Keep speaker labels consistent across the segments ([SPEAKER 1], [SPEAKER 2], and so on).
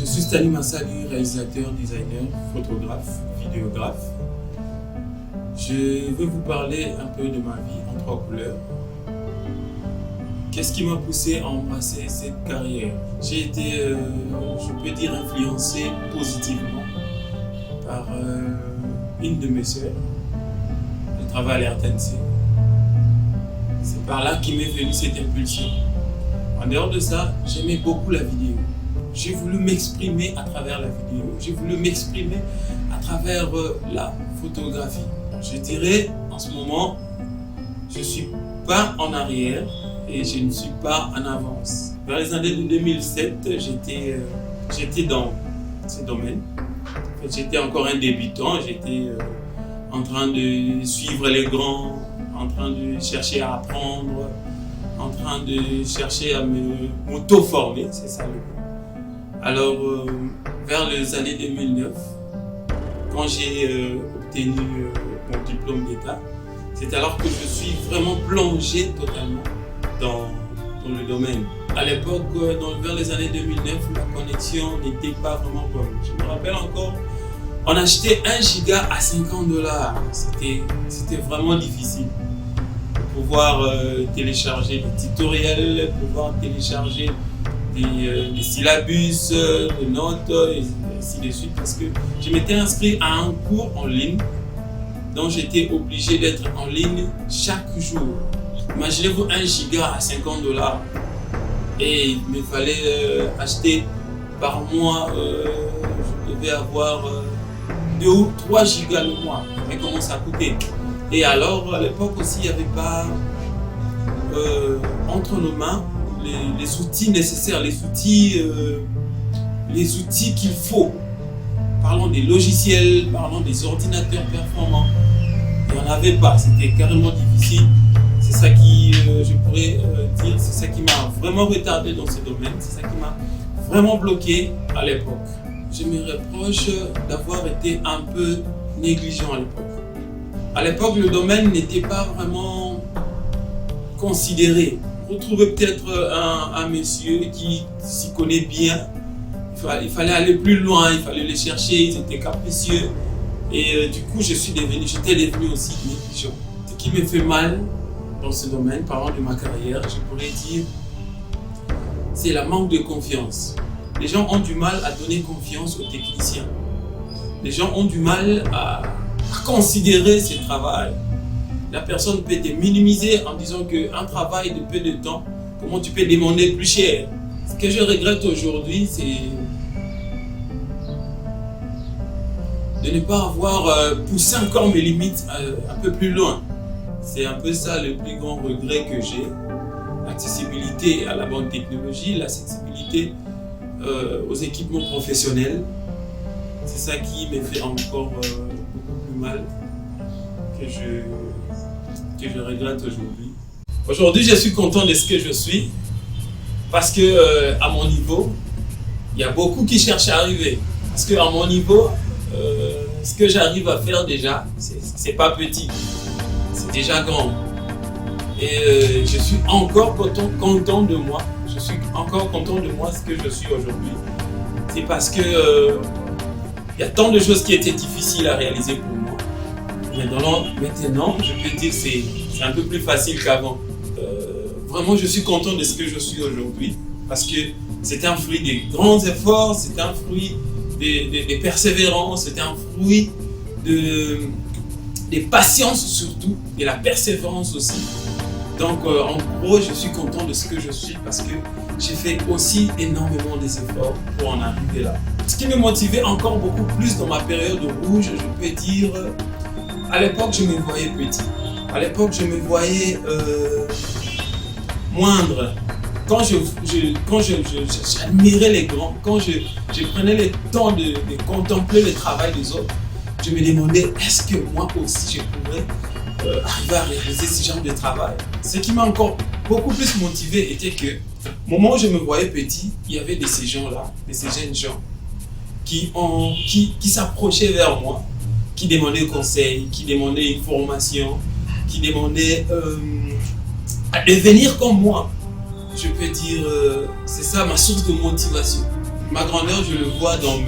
[SPEAKER 1] suis Stanley Massali, réalisateur, designer, photographe, vidéographe. Je vais vous parler un peu de ma vie en 3 couleurs. Qu'est-ce qui m'a poussé à embrasser cette carrière? J'ai été, je peux dire, influencé positivement par une de mes sœurs. Elle travaille à l'RTNC. C'est par là qu'est m'est venue cette impulsion. En dehors de ça, j'aimais beaucoup la vidéo. J'ai voulu m'exprimer à travers la vidéo. J'ai voulu m'exprimer à travers la photographie. Je dirais, en ce moment, je ne suis pas en arrière et je ne suis pas en avance. Vers les années de 2007, j'étais dans ce domaine. En fait, j'étais encore un débutant. J'étais en train de suivre les grands, en train de chercher à apprendre, en train de chercher à m'auto-former, c'est ça le mot. Alors, vers les années 2009, quand j'ai obtenu mon diplôme d'État, c'est alors que je suis vraiment plongé totalement dans le domaine. À l'époque, vers les années 2009, la connexion n'était pas vraiment bonne. Je me rappelle encore, on achetait 1 giga à $50. C'était vraiment difficile. Pouvoir télécharger des tutoriels, pouvoir télécharger des syllabus, des notes, et ainsi de suite, parce que je m'étais inscrit à un cours en ligne, donc j'étais obligé d'être en ligne chaque jour. Imaginez-vous 1 giga à $50, et il me fallait acheter par mois, je devais avoir 2 ou 3 gigas le mois, mais comment ça coûtait? Et alors, à l'époque aussi, il n'y avait pas entre nos mains les outils nécessaires, les outils qu'il faut. Parlons des logiciels, parlons des ordinateurs performants. Il n'y en avait pas, c'était carrément difficile. C'est ça qui, je pourrais dire, c'est ça qui m'a vraiment retardé dans ce domaine, c'est ça qui m'a vraiment bloqué à l'époque. Je me reproche d'avoir été un peu négligent à l'époque. À l'époque, le domaine n'était pas vraiment considéré. Vous trouvez peut-être un monsieur qui s'y connaît bien. Il fallait aller plus loin, il fallait les chercher, ils étaient capricieux. Et du coup, j'étais devenu aussi négligent. Ce qui me fait mal dans ce domaine, parlant de ma carrière, je pourrais dire, c'est la manque de confiance. Les gens ont du mal à donner confiance aux techniciens. Les gens ont du mal à considérer ce travail. La personne peut te minimiser en disant qu'un travail de peu de temps, comment tu peux demander plus cher? Ce que je regrette aujourd'hui, c'est de ne pas avoir poussé encore mes limites un peu plus loin. C'est un peu ça le plus grand regret que j'ai. L'accessibilité à la bonne technologie, l'accessibilité aux équipements professionnels. C'est ça qui me fait encore beaucoup plus mal que je regrette aujourd'hui. Aujourd'hui, je suis content de ce que je suis parce que à mon niveau, il y a beaucoup qui cherchent à arriver. Parce que à mon niveau, ce que j'arrive à faire déjà, c'est pas petit, c'est déjà grand. Et je suis encore content de moi. Je suis encore content de moi ce que je suis aujourd'hui. C'est parce que il y a tant de choses qui étaient difficiles à réaliser pour moi. Maintenant, je peux dire que c'est un peu plus facile qu'avant. Vraiment, je suis content de ce que je suis aujourd'hui parce que c'est un fruit des grands efforts, c'est un fruit des persévérances, c'est un fruit des patiences surtout, et la persévérance aussi. Donc, en gros, je suis content de ce que je suis parce que j'ai fait aussi énormément des efforts pour en arriver là. Ce qui me motivait encore beaucoup plus dans ma période rouge, je peux dire, à l'époque, je me voyais petit. À l'époque, je me voyais moindre. Quand j'admirais les grands, quand je prenais le temps de contempler le travail des autres, je me demandais, est-ce que moi aussi je pourrais arriver à réaliser ce genre de travail? Ce qui m'a encore beaucoup plus motivé était que, au moment où je me voyais petit, il y avait de ces gens-là, de ces jeunes gens, qui s'approchaient vers moi, qui demandaient conseil, qui demandaient une formation, qui demandaient à devenir comme moi. Je peux dire, c'est ça ma source de motivation. Ma grandeur, je le vois dans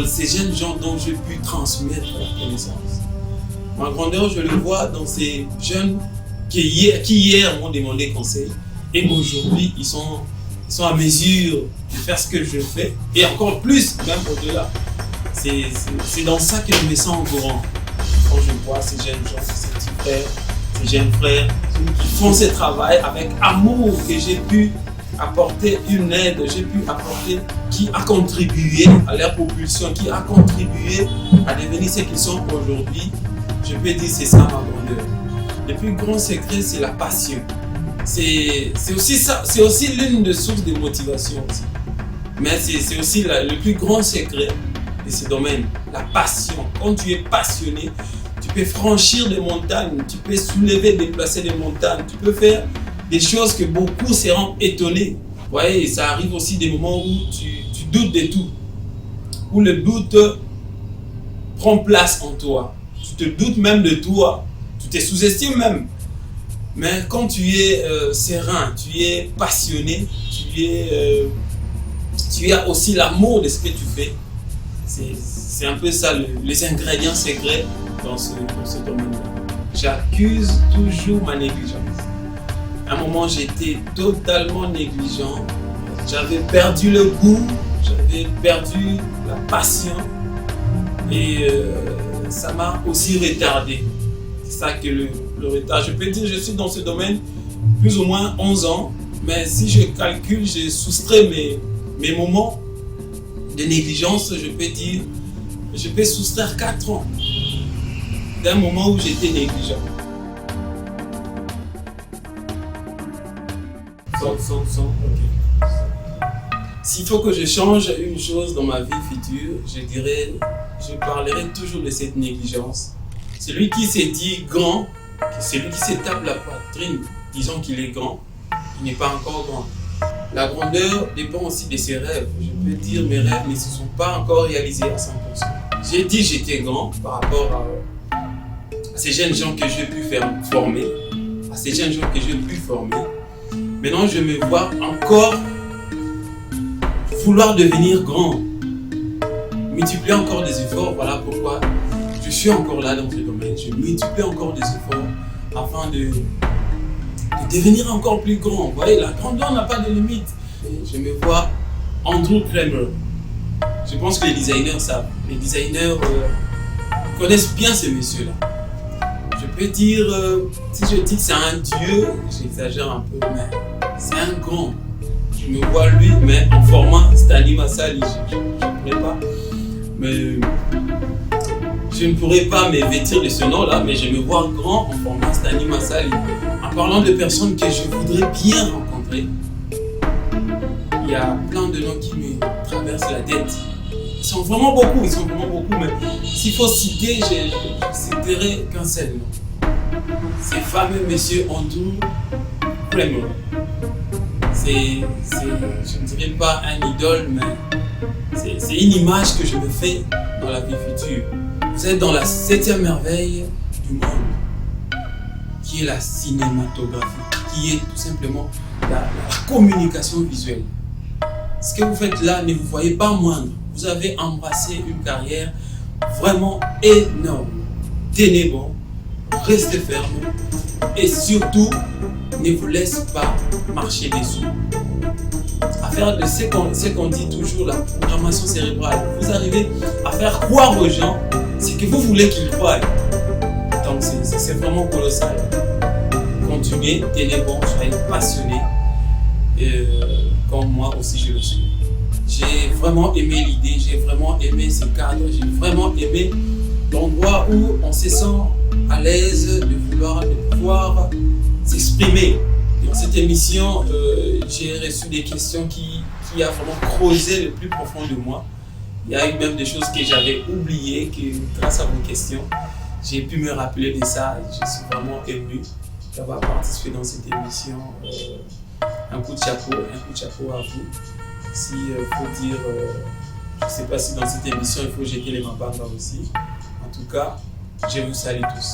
[SPEAKER 1] ces jeunes gens dont j'ai pu transmettre la connaissance. Ma grandeur, je le vois dans ces jeunes qui hier m'ont demandé conseil et aujourd'hui, ils sont à mesure de faire ce que je fais et encore plus, même au-delà. C'est dans ça que je me sens grand. Quand je vois ces jeunes gens, ces petits frères, ces jeunes frères qui font ce travail avec amour, que j'ai pu apporter une aide, j'ai pu apporter, qui a contribué à leur propulsion, qui a contribué à devenir ce qu'ils sont aujourd'hui. Je peux dire c'est ça ma grandeur. Le plus grand secret, c'est la passion. C'est aussi ça, c'est aussi l'une des sources de motivation aussi. Mais c'est aussi le plus grand secret de ce domaine, la passion. Quand tu es passionné, tu peux franchir des montagnes, tu peux soulever, déplacer des montagnes, tu peux faire des choses que beaucoup seront étonnés. Vous voyez, ça arrive aussi des moments où tu doutes de tout, où le doute prend place en toi. Tu te doutes même de toi, tu te sous-estimes même. Mais quand tu es serein, tu es passionné, tu as aussi l'amour de ce que tu fais. C'est un peu ça les ingrédients secrets dans ce domaine-là. J'accuse toujours ma négligence. À un moment, j'étais totalement négligent. J'avais perdu le goût, j'avais perdu la passion et ça m'a aussi retardé. C'est ça que le retard. Je peux dire que je suis dans ce domaine plus ou moins 11 ans, mais si je calcule, j'ai soustrait mes moments de négligence, je peux dire, je peux soustraire 4 ans d'un moment où j'étais négligent. Ok. S'il faut que je change une chose dans ma vie future, je parlerai toujours de cette négligence. Celui qui s'est dit grand, celui qui se tape la poitrine, disons qu'il est grand, il n'est pas encore grand. La grandeur dépend aussi de ses rêves. Je peux dire mes rêves ne se sont pas encore réalisés à 100%. J'ai dit j'étais grand par rapport à ces jeunes gens que j'ai pu former, à ces jeunes gens que j'ai pu former. Maintenant, je me vois encore vouloir devenir grand, multiplier encore des efforts. Voilà pourquoi je suis encore là dans ce domaine. Je multiplie encore des efforts afin de devenir encore plus grand. Vous voyez, la grandeur n'a pas de limite. Et je me vois Andrew Kramer. Je pense que les designers savent. Les designers connaissent bien ce monsieur-là. Je peux dire, si je dis que c'est un dieu, j'exagère un peu, mais c'est un grand. Je me vois lui, mais en format Stanley Massali. Je ne pourrais pas me vêtir de ce nom-là, mais je me vois grand en format Stanley Massali. En parlant de personnes que je voudrais bien rencontrer, il y a plein de noms qui me traversent la tête. Ils sont vraiment beaucoup, mais s'il faut citer, je citerai qu'un seul nom. C'est fameux monsieur Andrew Kramer. Je ne dirais pas un idole, mais c'est une image que je me fais dans la vie future. Vous êtes dans la 7e merveille du monde, qui est la cinématographie, qui est tout simplement la communication visuelle. Ce que vous faites là, ne vous voyez pas moindre. Vous avez embrassé une carrière vraiment énorme. Tenez bon, restez ferme et surtout, ne vous laissez pas marcher dessous. À faire de ce qu'on dit toujours, la programmation cérébrale. Vous arrivez à faire croire aux gens ce que vous voulez qu'ils croient. Donc c'est vraiment colossal. Continuez, tenez bon, soyez passionnés. Comme moi aussi je le suis. J'ai vraiment aimé l'idée, j'ai vraiment aimé ce cadre, j'ai vraiment aimé l'endroit où on se sent à l'aise de pouvoir s'exprimer. Dans cette émission, j'ai reçu des questions qui a vraiment creusé le plus profond de moi. Il y a eu même des choses que j'avais oubliées, que grâce à vos questions, j'ai pu me rappeler de ça. Je suis vraiment ému d'avoir participé dans cette émission. Un coup de chapeau à vous. Si faut dire, je ne sais pas si dans cette émission il faut jeter les mapanga aussi. En tout cas, je vous salue tous.